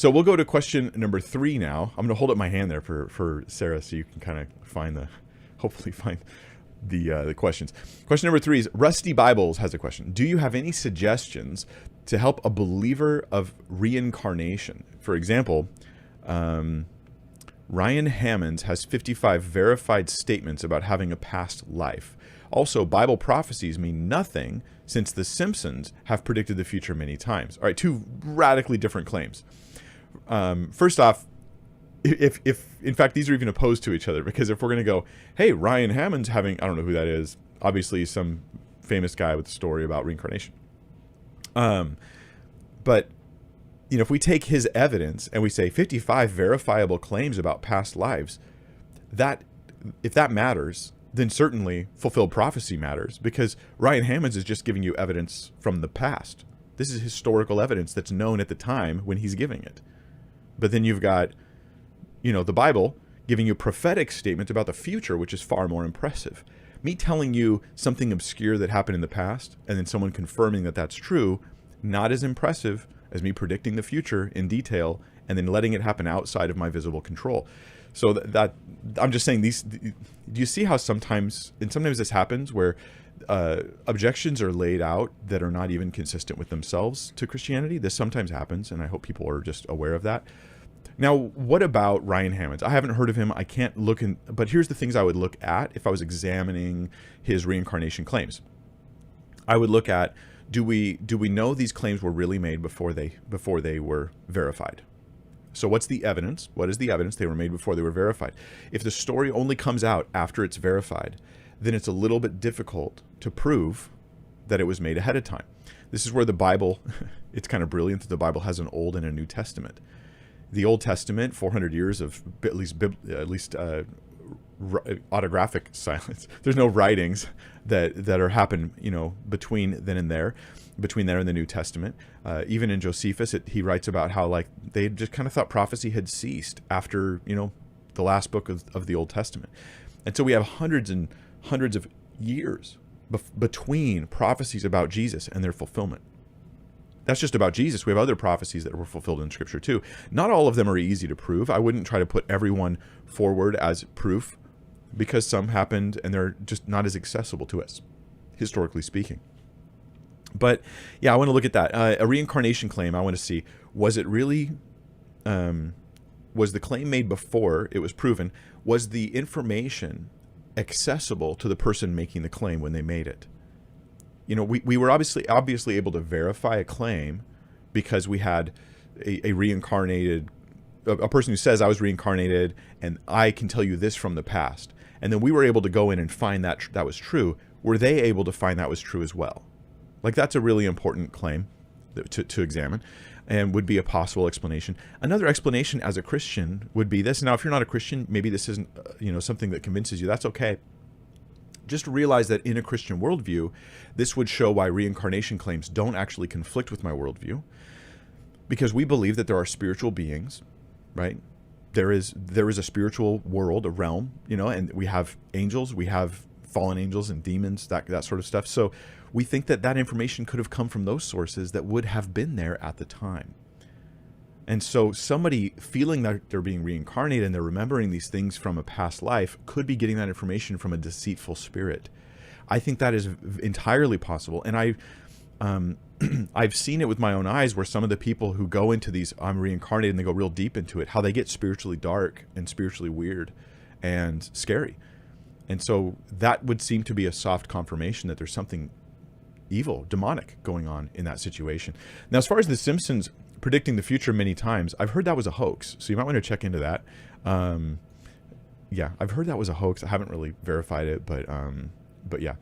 So we'll go to question number 3 now. I'm going to hold up my hand there for Sarah so you can kind of hopefully find the questions. Question number 3 is Rusty Bibles has a question. Do you have any suggestions to help a believer of reincarnation? For example, Ryan Hammons has 55 verified statements about having a past life. Also, Bible prophecies mean nothing since the Simpsons have predicted the future many times. All right, 2 radically different claims. First off, if in fact these are even opposed to each other, because if we're going to go, hey, Ryan Hammons having, I don't know who that is, obviously some famous guy with a story about reincarnation. But you know, if we take his evidence and we say 55 verifiable claims about past lives, that if that matters, then certainly fulfilled prophecy matters, because Ryan Hammons is just giving you evidence from the past. This is historical evidence that's known at the time when he's giving it. But then you've got, you know, the Bible giving you prophetic statements about the future, which is far more impressive. Me telling you something obscure that happened in the past and then someone confirming that that's true, not as impressive as me predicting the future in detail and then letting it happen outside of my visible control. So that I'm just saying these. Do you see how sometimes this happens where objections are laid out that are not even consistent with themselves to Christianity? This sometimes happens, and I hope people are just aware of that. Now, what about Ryan Hammons? I haven't heard of him. I can't look in, but here's the things I would look at if I was examining his reincarnation claims. I would look at, do we know these claims were really made before they were verified? So what's the evidence? What is the evidence they were made before they were verified? If the story only comes out after it's verified, then it's a little bit difficult to prove that it was made ahead of time. This is where the Bible, it's kind of brilliant that the Bible has an Old and a New Testament. The Old Testament, 400 years of at least autographic silence. There's no writings that are happen, you know, between then and there. Between there and the New Testament. Even in Josephus, he writes about how like they just kind of thought prophecy had ceased after, you know, the last book of the Old Testament. And so we have hundreds and hundreds of years between prophecies about Jesus and their fulfillment. That's just about Jesus. We have other prophecies that were fulfilled in Scripture too. Not all of them are easy to prove. I wouldn't try to put everyone forward as proof, because some happened and they're just not as accessible to us, historically speaking. But yeah, I want to look at that. A reincarnation claim, I want to see, was it really, was the claim made before it was proven? Was the information accessible to the person making the claim when they made it? You know, we were obviously able to verify a claim because we had a reincarnated, a person who says I was reincarnated and I can tell you this from the past. And then we were able to go in and find that was true. Were they able to find that was true as well? Like, that's a really important claim to examine and would be a possible explanation. Another explanation as a Christian would be this. Now, if you're not a Christian, maybe this isn't, you know, something that convinces you. That's okay. Just realize that in a Christian worldview, this would show why reincarnation claims don't actually conflict with my worldview, because we believe that there are spiritual beings, right? There is a spiritual world, a realm, you know, and we have angels, we have fallen angels and demons, that sort of stuff. So we think that information could have come from those sources that would have been there at the time. And so somebody feeling that they're being reincarnated and they're remembering these things from a past life could be getting that information from a deceitful spirit. I think that is entirely possible. And I've seen it with my own eyes where some of the people who go into these, I'm reincarnated, and they go real deep into it, how they get spiritually dark and spiritually weird and scary. And so that would seem to be a soft confirmation that there's something evil, demonic going on in that situation. Now, as far as the Simpsons predicting the future many times, I've heard that was a hoax. So you might want to check into that. Yeah, I've heard that was a hoax. I haven't really verified it, but yeah.